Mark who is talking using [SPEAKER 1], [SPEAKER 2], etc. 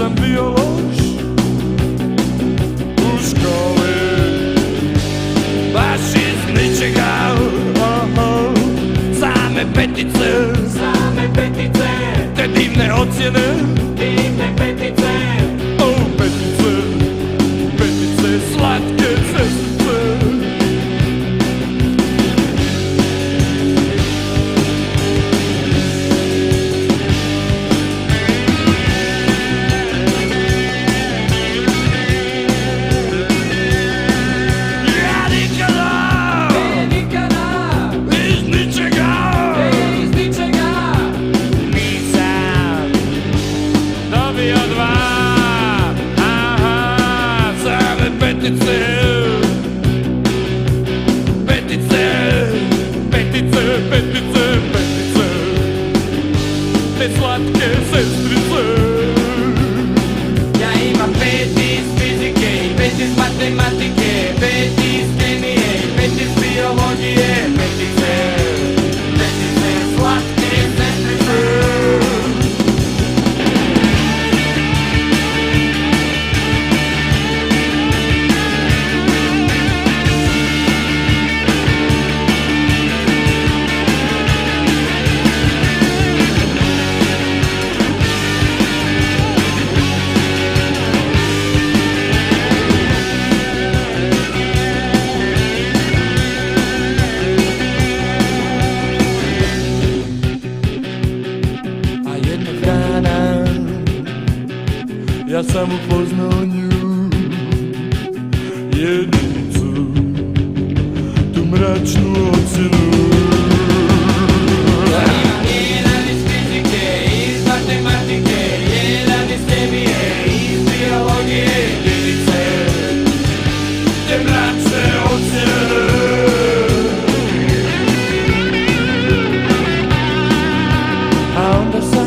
[SPEAKER 1] sam bio loš u školi, baš iz ničega, same petice, te divne ocjene, petice, slatke cestice. Te slatke sestrice.
[SPEAKER 2] Ja imam 5 iz fizike i 5 iz matematike, 5 iz kemije i 5 iz biologije, petice, slatke sestrice.
[SPEAKER 1] Ja sam upoznao nju, jedinicu, tu mračnu ocjenu.
[SPEAKER 2] Jedan iz fizike, iz matematike, jedan iz kemije, iz biologije, jedinice,
[SPEAKER 1] te mračne ocjene.
[SPEAKER 2] a onda sam